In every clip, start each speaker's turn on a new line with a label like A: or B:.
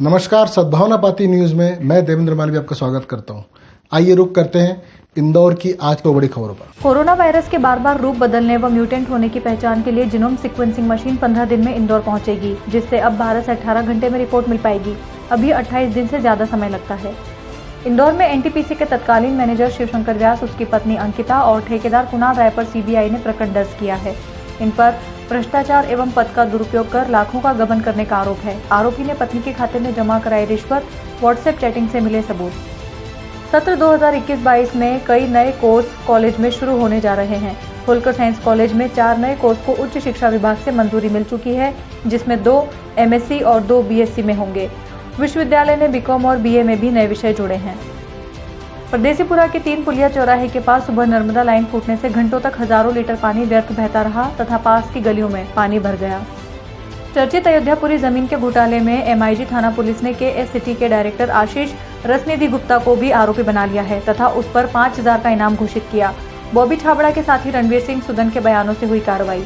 A: नमस्कार, सद्भावना पाती न्यूज में मैं देवेंद्र मालवीय आपका स्वागत करता हूं। आइए रुक करते हैं इंदौर की आज की बड़ी खबरों पर।
B: कोरोना वायरस के बार बार रूप बदलने व म्यूटेंट होने की पहचान के लिए जीनोम सीक्वेंसिंग मशीन 15 दिन में इंदौर पहुंचेगी, जिससे अब 12 से 18 घंटे में रिपोर्ट मिल पाएगी। अभी 28 दिन से ज्यादा समय लगता है। इंदौर में एनटीपीसी के तत्कालीन मैनेजर शिवशंकर व्यास, उसकी पत्नी अंकिता और ठेकेदार कुणाल राय पर सीबीआई ने प्रकरण दर्ज किया है। इन पर भ्रष्टाचार एवं पद का दुरुपयोग कर लाखों का गबन करने का आरोप है। आरोपी ने पत्नी के खाते में जमा कराई रिश्वत, व्हाट्सएप चैटिंग से मिले सबूत। सत्र 2021-22 में कई नए कोर्स कॉलेज में शुरू होने जा रहे हैं। होलकर साइंस कॉलेज में 4 नए कोर्स को उच्च शिक्षा विभाग से मंजूरी मिल चुकी है, जिसमें 2 एमएससी और 2 बीएससी में होंगे। विश्वविद्यालय ने बीकॉम और बीए में भी नए विषय जोड़े हैं। परदेसीपुरा के 3 पुलिया चौराहे के पास सुबह नर्मदा लाइन फूटने से घंटों तक हजारों लीटर पानी व्यर्थ बहता रहा तथा पास की गलियों में पानी भर गया। चर्चित अयोध्यापुरी जमीन के घोटाले में एमआईजी थाना पुलिस ने केएस सिटी के डायरेक्टर आशीष रसनिधि गुप्ता को भी आरोपी बना लिया है तथा उस पर 5,000 का इनाम घोषित किया। बॉबी छाबड़ा के साथी रणवीर सिंह सुदन के बयानों से हुई कार्रवाई।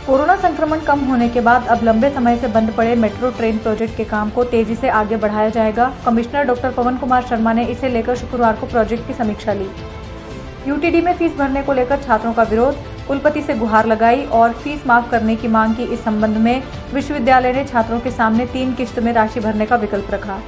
B: कोरोना संक्रमण कम होने के बाद अब लंबे समय से बंद पड़े मेट्रो ट्रेन प्रोजेक्ट के काम को तेजी से आगे बढ़ाया जाएगा। कमिश्नर डॉक्टर पवन कुमार शर्मा ने इसे लेकर शुक्रवार को प्रोजेक्ट की समीक्षा ली। यूटीडी में फीस भरने को लेकर छात्रों का विरोध, कुलपति से गुहार लगाई और फीस माफ करने की मांग की। इस संबंध में विश्वविद्यालय ने छात्रों के सामने 3 किस्त में राशि भरने का विकल्प रखा।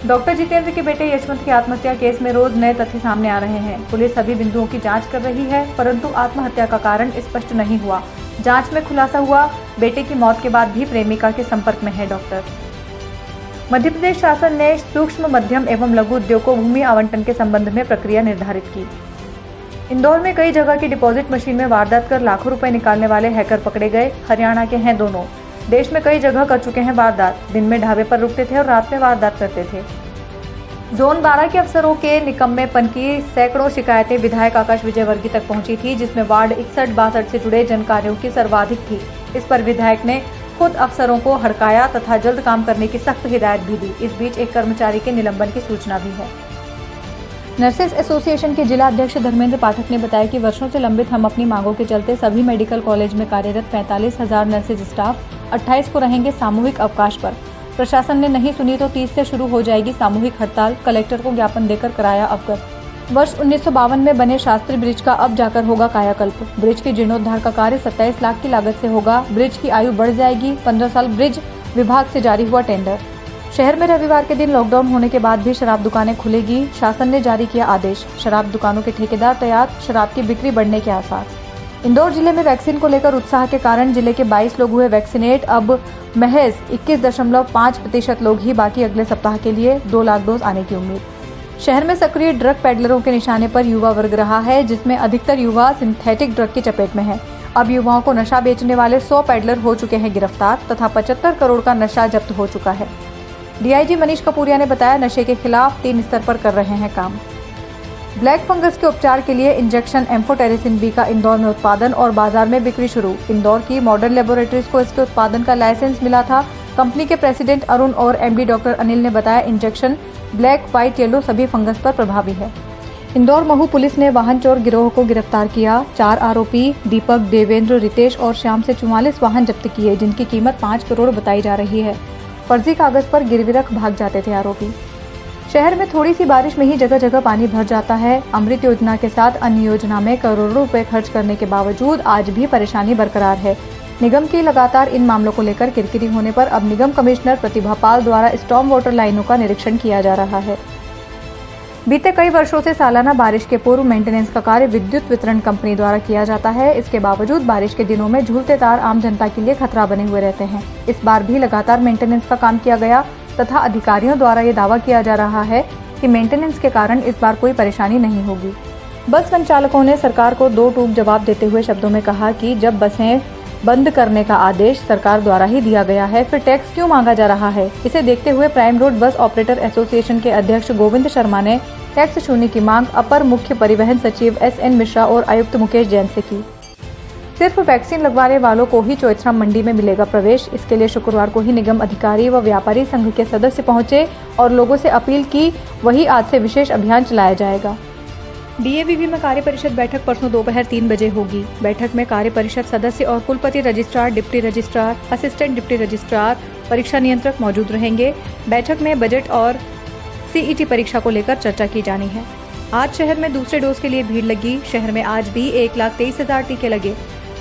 B: डॉक्टर जितेंद्र के बेटे यशवंत की आत्महत्या केस में रोज नए तथ्य सामने आ रहे हैं। पुलिस सभी बिंदुओं की जांच कर रही है, परंतु आत्महत्या का कारण स्पष्ट नहीं हुआ। जांच में खुलासा हुआ, बेटे की मौत के बाद भी प्रेमिका के संपर्क में है डॉक्टर। मध्य प्रदेश शासन ने सूक्ष्म, मध्यम एवं लघु उद्योग को भूमि आवंटन के संबंध में प्रक्रिया निर्धारित की। इंदौर में कई जगह की डिपॉजिट मशीन में वारदात कर लाखों रुपए निकालने वाले हैकर पकड़े गए। हरियाणा के हैं दोनों। देश में कई जगह कर चुके हैं वारदात। दिन में ढाबे पर रुकते थे और रात में वारदात करते थे। जोन 12 के अफसरों के निकम्मेपन की सैकड़ों शिकायतें विधायक आकाश विजयवर्गीय तक पहुंची थी, जिसमें वार्ड 61-62 से जुड़े जन कार्यों की सर्वाधिक थी। इस पर विधायक ने खुद अफसरों को हड़काया तथा जल्द काम करने की सख्त हिदायत भी दी। इस बीच एक कर्मचारी के निलंबन की सूचना भी है। नर्सेस एसोसिएशन के जिला अध्यक्ष धर्मेंद्र पाठक ने बताया कि वर्षों से लंबित हम अपनी मांगों के चलते सभी मेडिकल कॉलेज में कार्यरत 45,000 नर्सेज स्टाफ 28 को रहेंगे सामूहिक अवकाश पर। प्रशासन ने नहीं सुनी तो 30 से शुरू हो जाएगी सामूहिक हड़ताल। कलेक्टर को ज्ञापन देकर कराया अवगत। वर्ष 1952 में बने शास्त्री ब्रिज का अब जाकर होगा कायाकल्प। ब्रिज के जीर्णोद्धार का कार्य 27 लाख की लागत से होगा। ब्रिज की आयु बढ़ जाएगी। 15 साल ब्रिज विभाग से जारी हुआ टेंडर। शहर में रविवार के दिन लॉकडाउन होने के बाद भी शराब दुकानें खुलेगी। शासन ने जारी किया आदेश। शराब दुकानों के ठेकेदार तैयार, शराब की बिक्री बढ़ने के आसार। इंदौर जिले में वैक्सीन को लेकर उत्साह के कारण जिले के 22 लोग हुए वैक्सीनेट। अब महज 21.5% लोग ही बाकी अगले सप्ताह के लिए 2 लाख डोज आने की उम्मीद। शहर में सक्रिय ड्रग पेडलरों के निशाने पर युवा वर्ग रहा है, जिसमें अधिकतर युवा सिंथेटिक ड्रग की चपेट में है। अब युवाओं को नशा बेचने वाले 100 पेडलर हो चुके हैं गिरफ्तार तथा 75 करोड़ का नशा जब्त हो चुका है। डीआईजी मनीष कपूरिया ने बताया, नशे के खिलाफ 3 स्तर पर कर रहे हैं काम। ब्लैक फंगस के उपचार के लिए इंजेक्शन एम्फोटेरिसिन बी का इंदौर में उत्पादन और बाजार में बिक्री शुरू। इंदौर की मॉडर्न लेबोरेटरीज को इसके उत्पादन का लाइसेंस मिला था। कंपनी के प्रेसिडेंट अरुण और एमडी डॉक्टर अनिल ने बताया, इंजेक्शन ब्लैक, व्हाइट, येलो सभी फंगस पर प्रभावी है। इंदौर महू पुलिस ने वाहन चोर गिरोह को गिरफ्तार किया। 4 आरोपी दीपक, देवेंद्र, रितेश और श्याम से 44 वाहन जब्त किए, जिनकी कीमत 5 करोड़ बताई जा रही है। फर्जी कागज पर गिरवी रख भाग जाते थे आरोपी। शहर में थोड़ी सी बारिश में ही जगह जगह पानी भर जाता है। अमृत योजना के साथ अन्य योजना में करोड़ों रुपए खर्च करने के बावजूद आज भी परेशानी बरकरार है। निगम की लगातार इन मामलों को लेकर किरकिरी होने पर अब निगम कमिश्नर प्रतिभा पाल द्वारा स्टॉर्म वाटर लाइनों का निरीक्षण किया जा रहा है। बीते कई वर्षों से सालाना बारिश के पूर्व मेंटेनेंस का कार्य विद्युत वितरण कंपनी द्वारा किया जाता है। इसके बावजूद बारिश के दिनों में झूलते तार आम जनता के लिए खतरा बने हुए रहते हैं। इस बार भी लगातार मेंटेनेंस का काम किया गया तथा अधिकारियों द्वारा ये दावा किया जा रहा है कि मेंटेनेंस के कारण इस बार कोई परेशानी नहीं होगी। बस संचालकों ने सरकार को 2 टूक जवाब देते हुए शब्दों में कहा कि जब बसें बंद करने का आदेश सरकार द्वारा ही दिया गया है, फिर टैक्स क्यों मांगा जा रहा है। इसे देखते हुए prime road bus operator association के अध्यक्ष गोविंद शर्मा ने टैक्स शून्य की मांग अपर मुख्य परिवहन सचिव SN मिश्रा और आयुक्त मुकेश जैन से की। सिर्फ वैक्सीन लगवाने वालों को ही चोइथराम मंडी में मिलेगा प्रवेश। इसके लिए शुक्रवार को ही निगम अधिकारी व व्यापारी संघ के सदस्य पहुंचे और लोगों से अपील की। वही आज से विशेष अभियान चलाया जाएगा। डीएवीवी में कार्य परिषद बैठक परसों दोपहर 3 बजे होगी। बैठक में कार्य परिषद सदस्य और कुलपति, registrar, deputy registrar, assistant deputy registrar, परीक्षा नियंत्रक मौजूद रहेंगे। बैठक में बजट और सीईटी परीक्षा को लेकर चर्चा की जानी है। आज शहर में दूसरे डोज के लिए भीड़ लगी। शहर में आज भी 1,23,000 टीके लगे।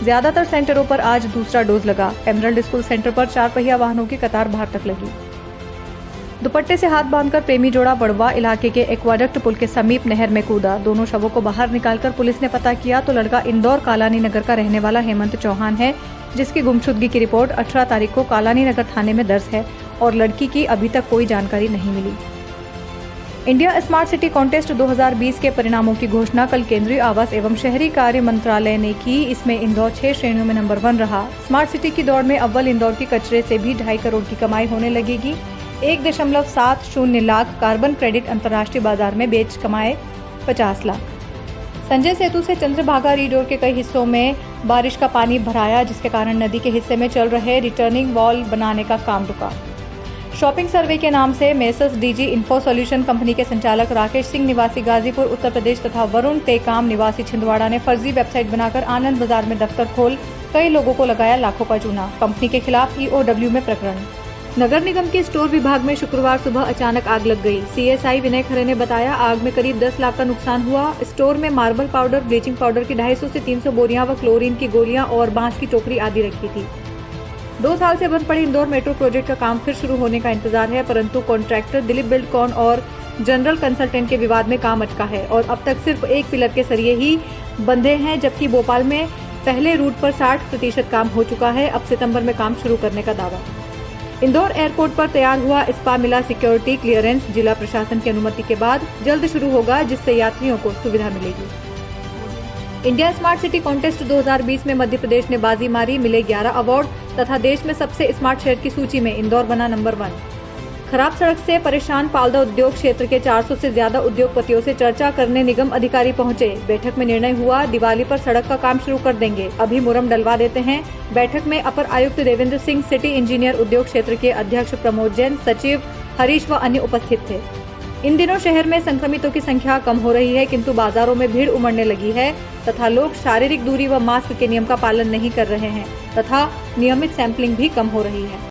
B: ज्यादातर सेंटरों पर आज दूसरा डोज लगा। एमरल्ड स्कूल सेंटर पर 4 पहिया वाहनों की कतार बाहर तक लगी। दुपट्टे से हाथ बांधकर प्रेमी जोड़ा वड़वा इलाके के एक्वाडक्ट पुल के समीप नहर में कूदा। दोनों शवों को बाहर निकालकर पुलिस ने पता किया तो लड़का इंदौर कालानी नगर का रहने वाला हेमंत चौहान है, जिसकी गुमशुदगी की रिपोर्ट 18 तारीख को कालानी नगर थाने में दर्ज है और लड़की की अभी तक कोई जानकारी नहीं मिली। इंडिया स्मार्ट सिटी कॉन्टेस्ट 2020 के परिणामों की घोषणा कल केंद्रीय आवास एवं शहरी कार्य मंत्रालय ने की। इसमें इंदौर 6 श्रेणियों में नंबर 1 रहा। स्मार्ट सिटी की दौड़ में अव्वल इंदौर की कचरे से भी 2.5 करोड़ की कमाई होने लगेगी। 1.70 लाख कार्बन क्रेडिट अंतर्राष्ट्रीय बाजार में बेच कमाए 50 लाख। संजय सेतु से चंद्रभागा रिडोर के कई हिस्सों में बारिश का पानी भराया, जिसके कारण नदी के हिस्से में चल रहे रिटर्निंग वॉल बनाने का काम रुका। शॉपिंग सर्वे के नाम से messrs DG info solution company के संचालक राकेश सिंह निवासी गाजीपुर उत्तर प्रदेश तथा वरुण टेकाम निवासी छिंदवाड़ा ने फर्जी वेबसाइट बनाकर आनंद बाजार में दफ्तर खोल कई लोगों को लगाया लाखों का चूना। कंपनी के खिलाफ ईओडब्ल्यू में प्रकरण। नगर निगम के स्टोर विभाग में शुक्रवार सुबह अचानक आग लग गई। सीएसआई विनय खरे ने बताया, आग में करीब 10 लाख का नुकसान हुआ। स्टोर में मार्बल पाउडर, ब्लीचिंग पाउडर की 250 से 300 बोरियां व क्लोरीन की गोलियां और बांस की टोकरी आदि रखी थी। 2 साल से बंद पड़ी इंदौर मेट्रो प्रोजेक्ट का काम फिर शुरू होने का इंतजार है, परंतु कॉन्ट्रैक्टर दिलीप बिल्डकॉन और जनरल कंसल्टेंट के विवाद में काम अटका है और अब तक सिर्फ एक पिलर के सरिये ही बंधे हैं, जबकि भोपाल में पहले रूट पर 60% काम हो चुका है। अब सितंबर में काम शुरू करने का दावा। इंदौर एयरपोर्ट पर तैयार हुआ स्पा मिला सिक्योरिटी क्लियरेंस। जिला प्रशासन की अनुमति के बाद जल्द शुरू होगा, जिससे यात्रियों को सुविधा मिलेगी। इंडिया स्मार्ट सिटी कॉन्टेस्ट 2020 में मध्य प्रदेश ने बाजी मारी, मिले 11 अवार्ड तथा देश में सबसे स्मार्ट शहर की सूची में इंदौर बना नंबर 1। खराब सड़क से परेशान पाल्दा उद्योग क्षेत्र के 400 से ज्यादा उद्योगपतियों से चर्चा करने निगम अधिकारी पहुंचे। बैठक में निर्णय हुआ, दिवाली पर सड़क का काम शुरू कर देंगे, अभी मुरम डलवा देते हैं। बैठक में अपर आयुक्त देवेंद्र सिंह, सिटी इंजीनियर उद्योग क्षेत्र के अध्यक्ष प्रमोद जैन, सचिव हरीश व अन्य उपस्थित थे। इन दिनों शहर में संक्रमितों की संख्या कम हो रही है, किंतु बाजारों में भीड़ उमड़ने लगी है तथा लोग शारीरिक दूरी व मास्क के नियम का पालन नहीं कर रहे हैं तथा नियमित सैंपलिंग भी कम हो रही है।